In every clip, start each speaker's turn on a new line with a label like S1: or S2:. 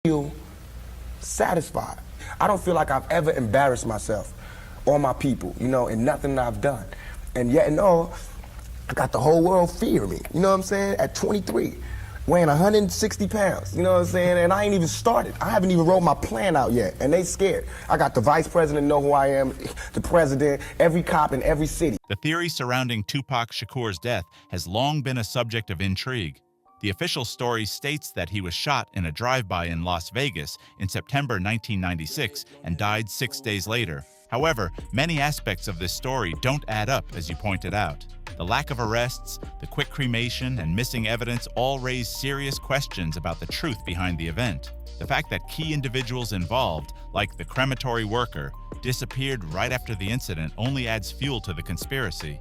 S1: feel satisfied. I don't feel like I've ever embarrassed myself or my people, you know, in nothing that I've done. And yet and all, I got the whole world fearing me, you know what I'm saying? At 23, weighing 160 pounds, you know what I'm saying? And I ain't even started. I haven't even wrote my plan out yet, and they scared. I got the vice president know who I am, the president, every cop in every city.
S2: The theory surrounding Tupac Shakur's death has long been a subject of intrigue. The official story states that he was shot in a drive-by in Las Vegas in September 1996 and died 6 days later. However, many aspects of this story don't add up, as you pointed out. The lack of arrests, the quick cremation, and missing evidence all raise serious questions about the truth behind the event. The fact that key individuals involved, like the crematory worker, disappeared right after the incident only adds fuel to the conspiracy.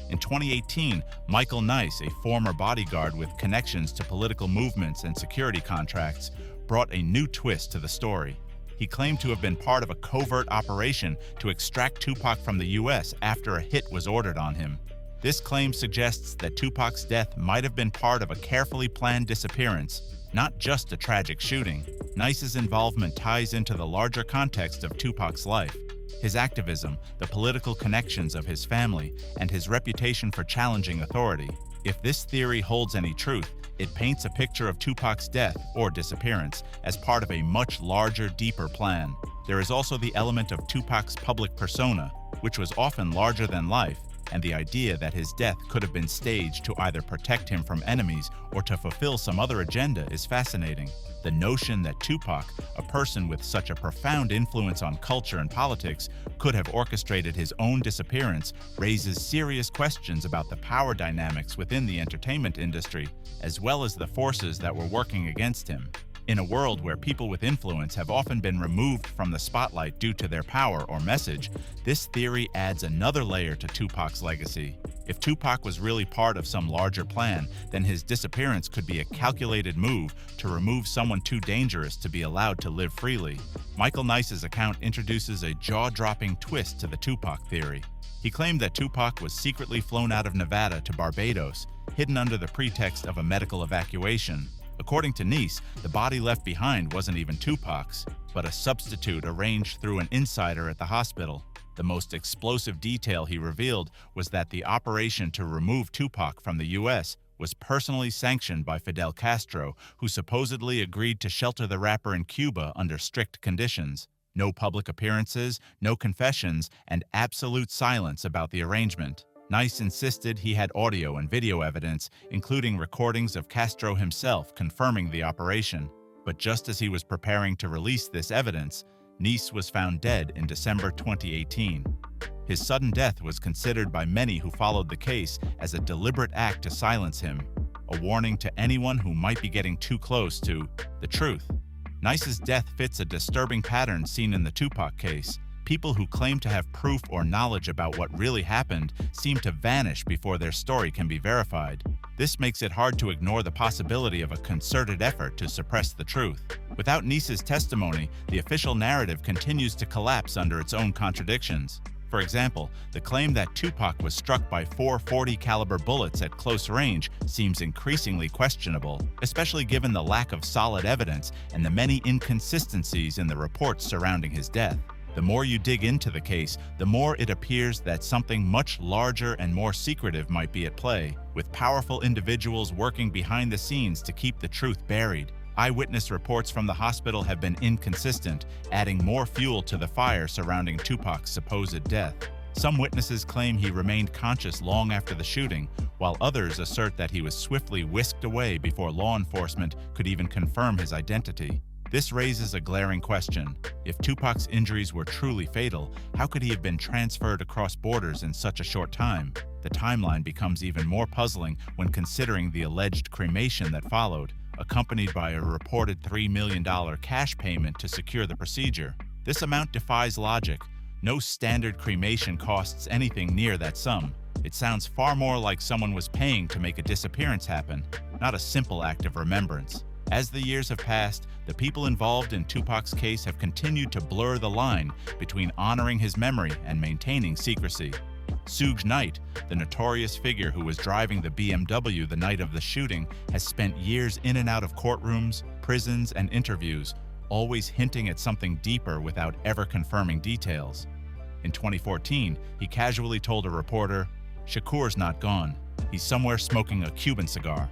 S2: In 2018, Michael Nice, a former bodyguard with connections to political movements and security contracts, brought a new twist to the story. He claimed to have been part of a covert operation to extract Tupac from the U.S. after a hit was ordered on him. This claim suggests that Tupac's death might have been part of a carefully planned disappearance, not just a tragic shooting. Nice's involvement ties into the larger context of Tupac's life. His activism, the political connections of his family, and his reputation for challenging authority. If this theory holds any truth, it paints a picture of Tupac's death or disappearance as part of a much larger, deeper plan. There is also the element of Tupac's public persona, which was often larger than life, and the idea that his death could have been staged to either protect him from enemies or to fulfill some other agenda is fascinating. The notion that Tupac, a person with such a profound influence on culture and politics, could have orchestrated his own disappearance raises serious questions about the power dynamics within the entertainment industry, as well as the forces that were working against him. In a world where people with influence have often been removed from the spotlight due to their power or message, this theory adds another layer to Tupac's legacy. If Tupac was really part of some larger plan, then his disappearance could be a calculated move to remove someone too dangerous to be allowed to live freely. Michael Nice's account introduces a jaw-dropping twist to the Tupac theory. He claimed that Tupac was secretly flown out of Nevada to Barbados, hidden under the pretext of a medical evacuation. According to Nice, the body left behind wasn't even Tupac's, but a substitute arranged through an insider at the hospital. The most explosive detail he revealed was that the operation to remove Tupac from the U.S. was personally sanctioned by Fidel Castro, who supposedly agreed to shelter the rapper in Cuba under strict conditions. No public appearances, no confessions, and absolute silence about the arrangement. Nice insisted he had audio and video evidence, including recordings of Castro himself confirming the operation. But just as he was preparing to release this evidence, Nice was found dead in December 2018. His sudden death was considered by many who followed the case as a deliberate act to silence him, a warning to anyone who might be getting too close to the truth. Nice's death fits a disturbing pattern seen in the Tupac case. People who claim to have proof or knowledge about what really happened seem to vanish before their story can be verified. This makes it hard to ignore the possibility of a concerted effort to suppress the truth. Without Nice's testimony, the official narrative continues to collapse under its own contradictions. For example, the claim that Tupac was struck by 4 .40 caliber bullets at close range seems increasingly questionable, especially given the lack of solid evidence and the many inconsistencies in the reports surrounding his death. The more you dig into the case, the more it appears that something much larger and more secretive might be at play, with powerful individuals working behind the scenes to keep the truth buried. Eyewitness reports from the hospital have been inconsistent, adding more fuel to the fire surrounding Tupac's supposed death. Some witnesses claim he remained conscious long after the shooting, while others assert that he was swiftly whisked away before law enforcement could even confirm his identity. This raises a glaring question. If Tupac's injuries were truly fatal, how could he have been transferred across borders in such a short time? The timeline becomes even more puzzling when considering the alleged cremation that followed, accompanied by a reported $3 million cash payment to secure the procedure. This amount defies logic. No standard cremation costs anything near that sum. It sounds far more like someone was paying to make a disappearance happen, not a simple act of remembrance. As the years have passed, the people involved in Tupac's case have continued to blur the line between honoring his memory and maintaining secrecy. Suge Knight, the notorious figure who was driving the BMW the night of the shooting, has spent years in and out of courtrooms, prisons, and interviews, always hinting at something deeper without ever confirming details. In 2014, he casually told a reporter, "Shakur's not gone. He's somewhere smoking a Cuban cigar."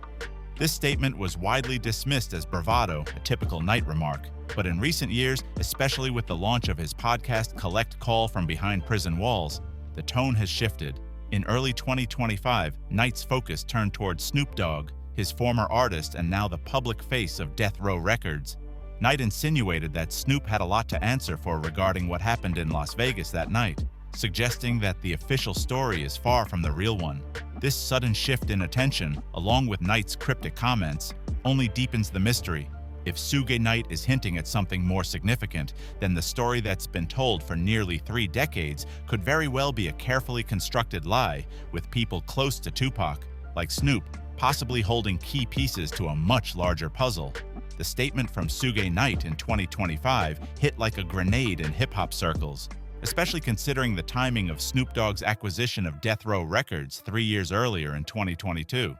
S2: This statement was widely dismissed as bravado, a typical Knight remark. But in recent years, especially with the launch of his podcast Collect Call from Behind Prison Walls, the tone has shifted. In early 2025, Knight's focus turned toward Snoop Dogg, his former artist and now the public face of Death Row Records. Knight insinuated that Snoop had a lot to answer for regarding what happened in Las Vegas that night, suggesting that the official story is far from the real one. This sudden shift in attention, along with Knight's cryptic comments, only deepens the mystery. If Suge Knight is hinting at something more significant, then the story that's been told for nearly 3 decades could very well be a carefully constructed lie, with people close to Tupac, like Snoop, possibly holding key pieces to a much larger puzzle. The statement from Suge Knight in 2025 hit like a grenade in hip-hop circles, especially considering the timing of Snoop Dogg's acquisition of Death Row Records 3 years earlier in 2022.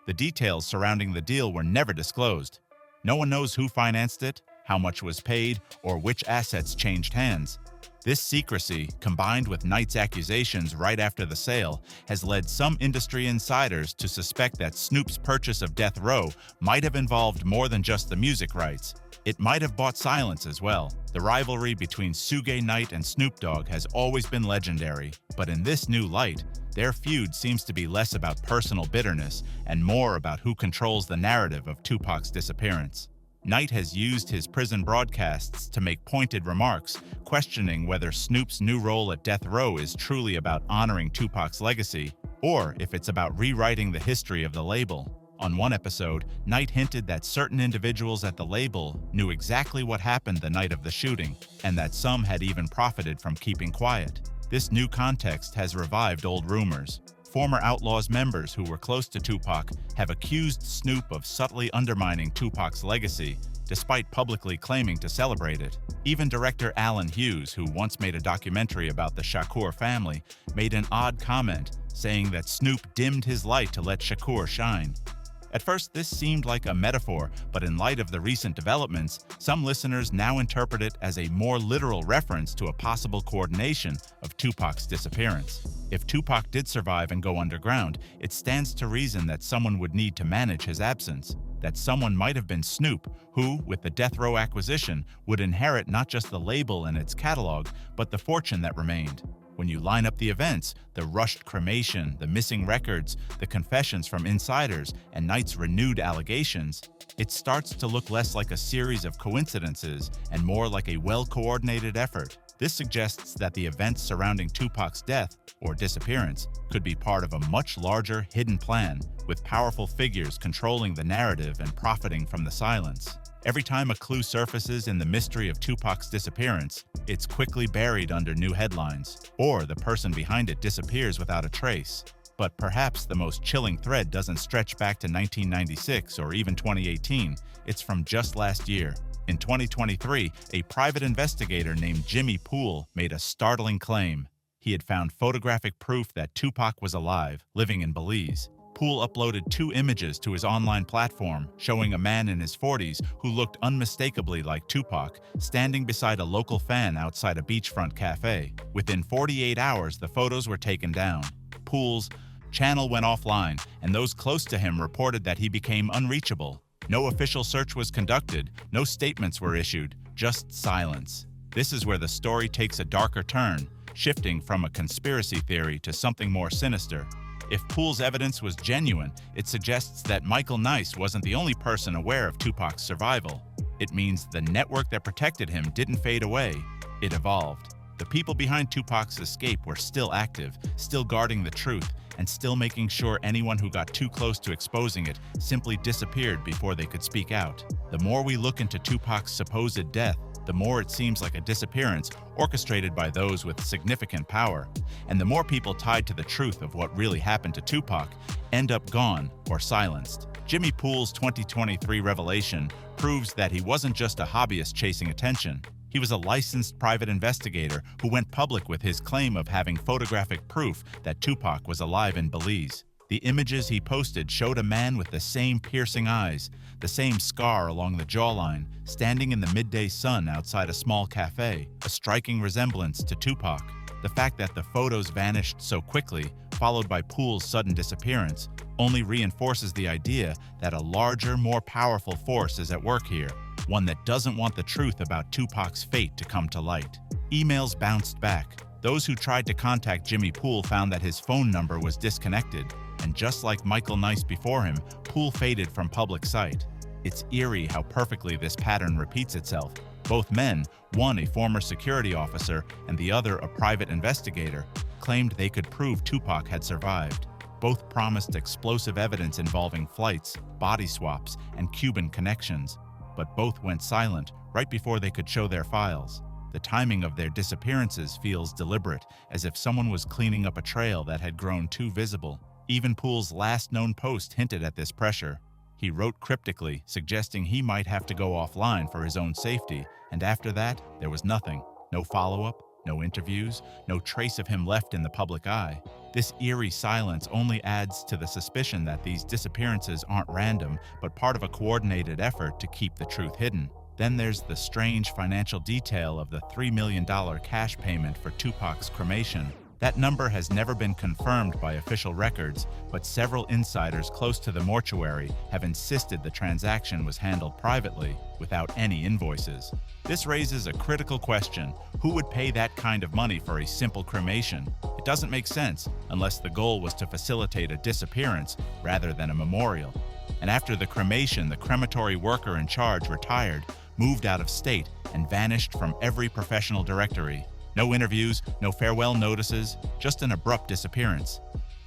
S2: The details surrounding the deal were never disclosed. No one knows who financed it, how much was paid, or which assets changed hands. This secrecy, combined with Knight's accusations right after the sale, has led some industry insiders to suspect that Snoop's purchase of Death Row might have involved more than just the music rights. It might have bought silence as well. The rivalry between Suge Knight and Snoop Dogg has always been legendary, but in this new light, their feud seems to be less about personal bitterness and more about who controls the narrative of Tupac's disappearance. Knight has used his prison broadcasts to make pointed remarks, questioning whether Snoop's new role at Death Row is truly about honoring Tupac's legacy, or if it's about rewriting the history of the label. On one episode, Knight hinted that certain individuals at the label knew exactly what happened the night of the shooting, and that some had even profited from keeping quiet. This new context has revived old rumors. Former Outlaw's members who were close to Tupac have accused Snoop of subtly undermining Tupac's legacy, despite publicly claiming to celebrate it. Even director Alan Hughes, who once made a documentary about the Shakur family, made an odd comment, saying that Snoop dimmed his light to let Shakur shine. At first, this seemed like a metaphor, but in light of the recent developments, some listeners now interpret it as a more literal reference to a possible coordination of Tupac's disappearance. If Tupac did survive and go underground, it stands to reason that someone would need to manage his absence. That someone might have been Snoop, who, with the Death Row acquisition, would inherit not just the label and its catalog, but the fortune that remained. When you line up the events, the rushed cremation, the missing records, the confessions from insiders, and Knight's renewed allegations, it starts to look less like a series of coincidences and more like a well-coordinated effort. This suggests that the events surrounding Tupac's death, or disappearance, could be part of a much larger, hidden plan, with powerful figures controlling the narrative and profiting from the silence. Every time a clue surfaces in the mystery of Tupac's disappearance, it's quickly buried under new headlines, or the person behind it disappears without a trace. But perhaps the most chilling thread doesn't stretch back to 1996 or even 2018, it's from just last year. In 2023, a private investigator named Jimmy Poole made a startling claim. He had found photographic proof that Tupac was alive, living in Belize. Poole uploaded 2 images to his online platform, showing a man in his 40s who looked unmistakably like Tupac, standing beside a local fan outside a beachfront cafe. Within 48 hours, the photos were taken down. Poole's channel went offline, and those close to him reported that he became unreachable. No official search was conducted, no statements were issued, just silence. This is where the story takes a darker turn, shifting from a conspiracy theory to something more sinister. If Poole's evidence was genuine, it suggests that Michael Nice wasn't the only person aware of Tupac's survival. It means the network that protected him didn't fade away, it evolved. The people behind Tupac's escape were still active, still guarding the truth, and still making sure anyone who got too close to exposing it simply disappeared before they could speak out. The more we look into Tupac's supposed death, the more it seems like a disappearance orchestrated by those with significant power, and the more people tied to the truth of what really happened to Tupac end up gone or silenced. Jimmy Poole's 2023 revelation proves that he wasn't just a hobbyist chasing attention. He was a licensed private investigator who went public with his claim of having photographic proof that Tupac was alive in Belize. The images he posted showed a man with the same piercing eyes, the same scar along the jawline, standing in the midday sun outside a small cafe, a striking resemblance to Tupac. The fact that the photos vanished so quickly, followed by Poole's sudden disappearance, only reinforces the idea that a larger, more powerful force is at work here, one that doesn't want the truth about Tupac's fate to come to light. Emails bounced back. Those who tried to contact Jimmy Poole found that his phone number was disconnected, and just like Michael Nice before him, Poole faded from public sight. It's eerie how perfectly this pattern repeats itself. Both men, one a former security officer and the other a private investigator, claimed they could prove Tupac had survived. Both promised explosive evidence involving flights, body swaps, and Cuban connections, but both went silent right before they could show their files. The timing of their disappearances feels deliberate, as if someone was cleaning up a trail that had grown too visible. Even Poole's last known post hinted at this pressure. He wrote cryptically, suggesting he might have to go offline for his own safety, and after that, there was nothing. No follow-up, no interviews, no trace of him left in the public eye. This eerie silence only adds to the suspicion that these disappearances aren't random, but part of a coordinated effort to keep the truth hidden. Then there's the strange financial detail of the $3 million cash payment for Tupac's cremation. That number has never been confirmed by official records, but several insiders close to the mortuary have insisted the transaction was handled privately, without any invoices. This raises a critical question: who would pay that kind of money for a simple cremation? It doesn't make sense, unless the goal was to facilitate a disappearance rather than a memorial. And after the cremation, the crematory worker in charge retired, moved out of state, and vanished from every professional directory. No interviews, no farewell notices, just an abrupt disappearance.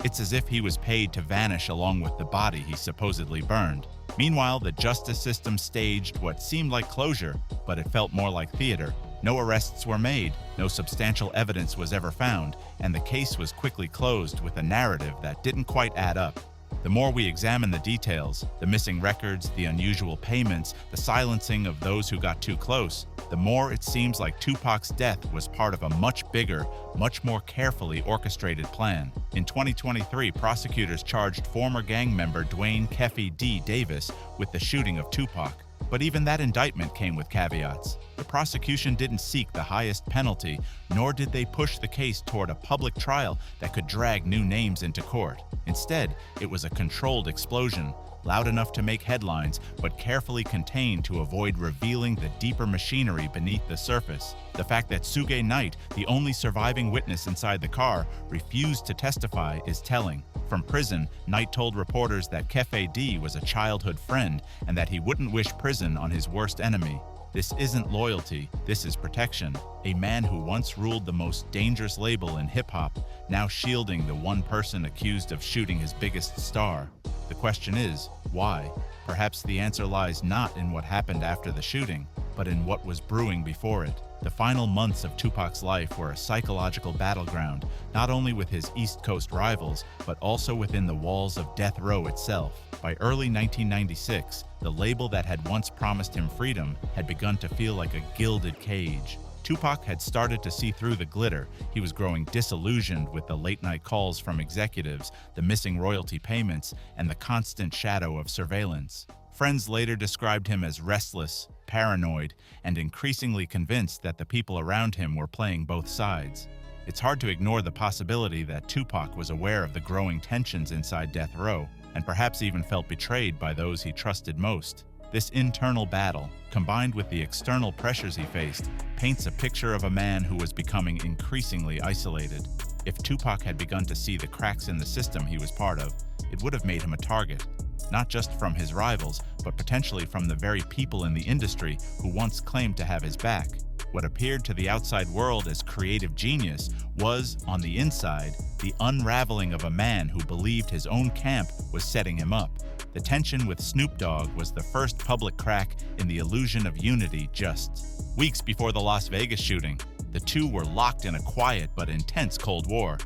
S2: It's as if he was paid to vanish along with the body he supposedly burned. Meanwhile, the justice system staged what seemed like closure, but it felt more like theater. No arrests were made, no substantial evidence was ever found, and the case was quickly closed with a narrative that didn't quite add up. The more we examine the details, the missing records, the unusual payments, the silencing of those who got too close, the more it seems like Tupac's death was part of a much bigger, much more carefully orchestrated plan. In 2023, prosecutors charged former gang member Dwayne "Keffy D" Davis with the shooting of Tupac. But even that indictment came with caveats. The prosecution didn't seek the highest penalty, nor did they push the case toward a public trial that could drag new names into court. Instead, it was a controlled explosion, loud enough to make headlines, but carefully contained to avoid revealing the deeper machinery beneath the surface. The fact that Suge Knight, the only surviving witness inside the car, refused to testify is telling. From prison, Knight told reporters that Keffy D was a childhood friend and that he wouldn't wish prison on his worst enemy. This isn't loyalty, this is protection. A man who once ruled the most dangerous label in hip-hop, now shielding the one person accused of shooting his biggest star. The question is, why? Perhaps the answer lies not in what happened after the shooting, but in what was brewing before it. The final months of Tupac's life were a psychological battleground, not only with his East Coast rivals, but also within the walls of death row itself. By early 1996, the label that had once promised him freedom had begun to feel like a gilded cage. Tupac had started to see through the glitter. He was growing disillusioned with the late-night calls from executives, the missing royalty payments, and the constant shadow of surveillance. Friends later described him as restless, paranoid, and increasingly convinced that the people around him were playing both sides. It's hard to ignore the possibility that Tupac was aware of the growing tensions inside death row, and perhaps even felt betrayed by those he trusted most. This internal battle, combined with the external pressures he faced, paints a picture of a man who was becoming increasingly isolated. If Tupac had begun to see the cracks in the system he was part of, it would have made him a target, not just from his rivals, but potentially from the very people in the industry who once claimed to have his back. What appeared to the outside world as creative genius was, on the inside, the unraveling of a man who believed his own camp was setting him up. The tension with Snoop Dogg was the first public crack in the illusion of unity just weeks before the Las Vegas shooting. The two were locked in a quiet but intense Cold War.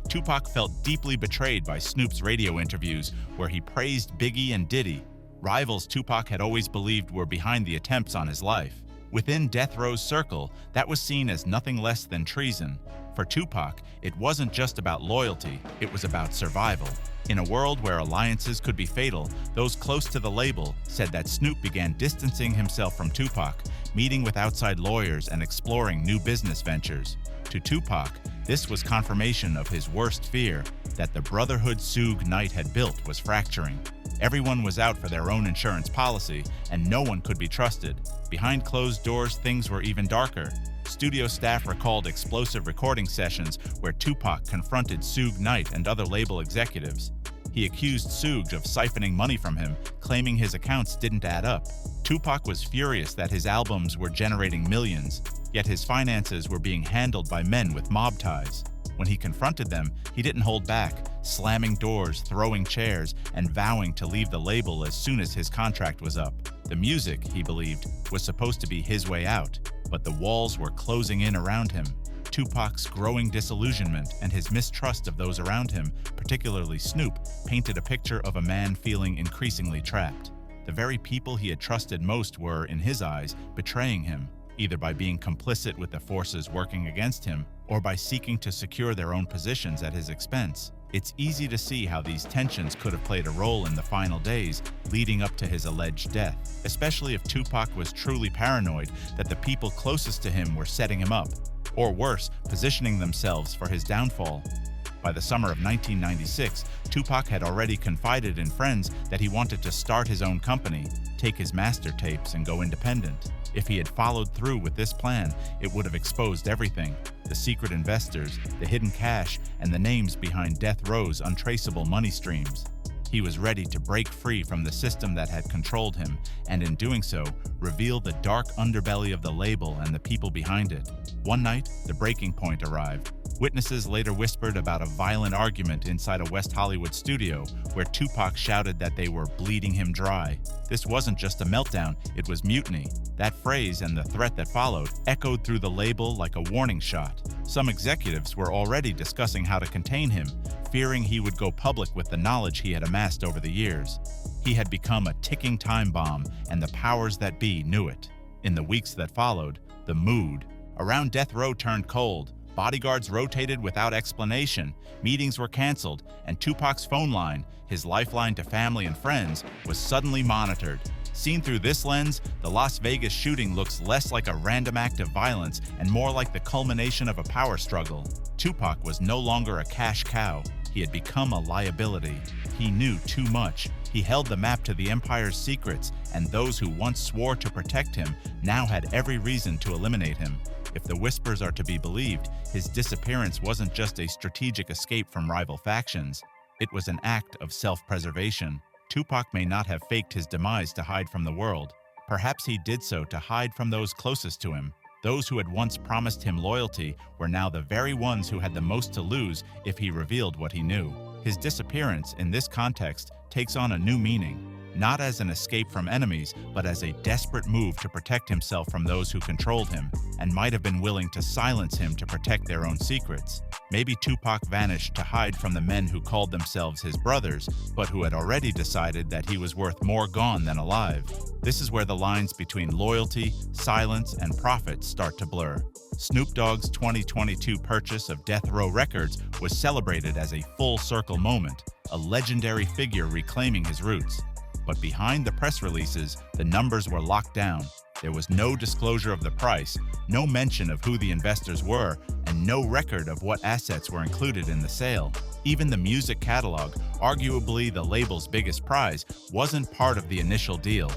S2: Tupac felt deeply betrayed by Snoop's radio interviews where he praised Biggie and Diddy, rivals Tupac had always believed were behind the attempts on his life. Within death row's circle, that was seen as nothing less than treason. For Tupac, it wasn't just about loyalty, it was about survival. In a world where alliances could be fatal, those close to the label said that Snoop began distancing himself from Tupac, meeting with outside lawyers and exploring new business ventures. To Tupac, this was confirmation of his worst fear, that the brotherhood Suge Knight had built was fracturing. Everyone was out for their own insurance policy, and no one could be trusted. Behind closed doors, things were even darker. Studio staff recalled explosive recording sessions where Tupac confronted Suge Knight and other label executives. He accused Suge of siphoning money from him, claiming his accounts didn't add up. Tupac was furious that his albums were generating millions, yet his finances were being handled by men with mob ties. When he confronted them, he didn't hold back, slamming doors, throwing chairs, and vowing to leave the label as soon as his contract was up. The music, he believed, was supposed to be his way out, but the walls were closing in around him. Tupac's growing disillusionment and his mistrust of those around him, particularly Snoop, painted a picture of a man feeling increasingly trapped. The very people he had trusted most were, in his eyes, betraying him, either by being complicit with the forces working against him or by seeking to secure their own positions at his expense. It's easy to see how these tensions could have played a role in the final days leading up to his alleged death, especially if Tupac was truly paranoid that the people closest to him were setting him up, or worse, positioning themselves for his downfall. By the summer of 1996, Tupac had already confided in friends that he wanted to start his own company, take his master tapes, and go independent. If he had followed through with this plan, it would have exposed everything: the secret investors, the hidden cash, and the names behind death row's untraceable money streams. He was ready to break free from the system that had controlled him, and in doing so, reveal the dark underbelly of the label and the people behind it. One night, the breaking point arrived. Witnesses later whispered about a violent argument inside a West Hollywood studio where Tupac shouted that they were bleeding him dry. This wasn't just a meltdown, it was mutiny. That phrase and the threat that followed echoed through the label like a warning shot. Some executives were already discussing how to contain him, fearing he would go public with the knowledge he had amassed over the years. He had become a ticking time bomb, and the powers that be knew it. In the weeks that followed, the mood around death row turned cold. Bodyguards rotated without explanation, meetings were canceled, and Tupac's phone line, his lifeline to family and friends, was suddenly monitored. Seen through this lens, the Las Vegas shooting looks less like a random act of violence and more like the culmination of a power struggle. Tupac was no longer a cash cow. He had become a liability. He knew too much. He held the map to the empire's secrets, and those who once swore to protect him now had every reason to eliminate him. If the whispers are to be believed, his disappearance wasn't just a strategic escape from rival factions. It was an act of self-preservation. Tupac may not have faked his demise to hide from the world. Perhaps he did so to hide from those closest to him. Those who had once promised him loyalty were now the very ones who had the most to lose if he revealed what he knew. His disappearance, in this context, takes on a new meaning. Not as an escape from enemies, but as a desperate move to protect himself from those who controlled him, and might have been willing to silence him to protect their own secrets. Maybe Tupac vanished to hide from the men who called themselves his brothers, but who had already decided that he was worth more gone than alive. This is where the lines between loyalty, silence, and profit start to blur. Snoop Dogg's 2022 purchase of Death Row Records was celebrated as a full-circle moment, a legendary figure reclaiming his roots. But behind the press releases, the numbers were locked down. There was no disclosure of the price, no mention of who the investors were, and no record of what assets were included in the sale. Even the music catalog, arguably the label's biggest prize, wasn't part of the initial deal.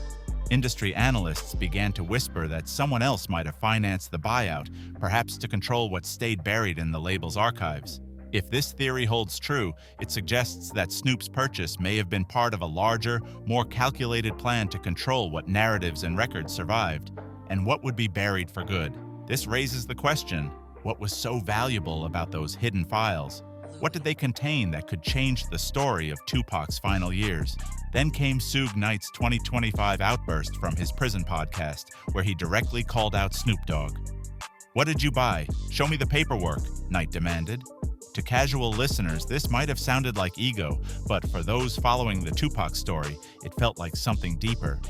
S2: Industry analysts began to whisper that someone else might have financed the buyout, perhaps to control what stayed buried in the label's archives. If this theory holds true, it suggests that Snoop's purchase may have been part of a larger, more calculated plan to control what narratives and records survived, and what would be buried for good. This raises the question, what was so valuable about those hidden files? What did they contain that could change the story of Tupac's final years? Then came Suge Knight's 2025 outburst from his prison podcast, where he directly called out Snoop Dogg. "What did you buy? Show me the paperwork," Knight demanded. To casual listeners, this might have sounded like ego, but for those following the Tupac story, it felt like something deeper.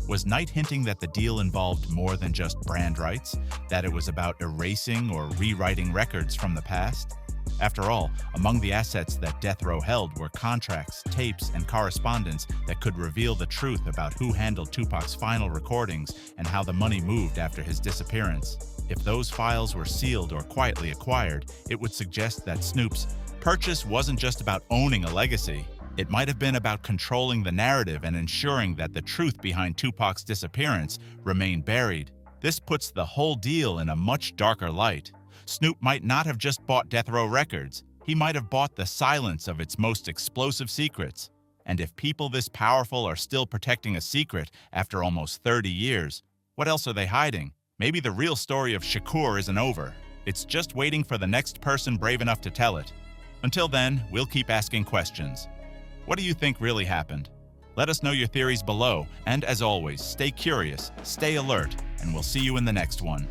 S2: Was Knight hinting that the deal involved more than just brand rights? That it was about erasing or rewriting records from the past? After all, among the assets that Death Row held were contracts, tapes, and correspondence that could reveal the truth about who handled Tupac's final recordings and how the money moved after his disappearance. If those files were sealed or quietly acquired, it would suggest that Snoop's purchase wasn't just about owning a legacy. It might have been about controlling the narrative and ensuring that the truth behind Tupac's disappearance remained buried. This puts the whole deal in a much darker light. Snoop might not have just bought Death Row Records. He might have bought the silence of its most explosive secrets. And if people this powerful are still protecting a secret after almost 30 years, what else are they hiding? Maybe the real story of Shakur isn't over. It's just waiting for the next person brave enough to tell it. Until then, we'll keep asking questions. What do you think really happened? Let us know your theories below, and as always, stay curious, stay alert, and we'll see you in the next one.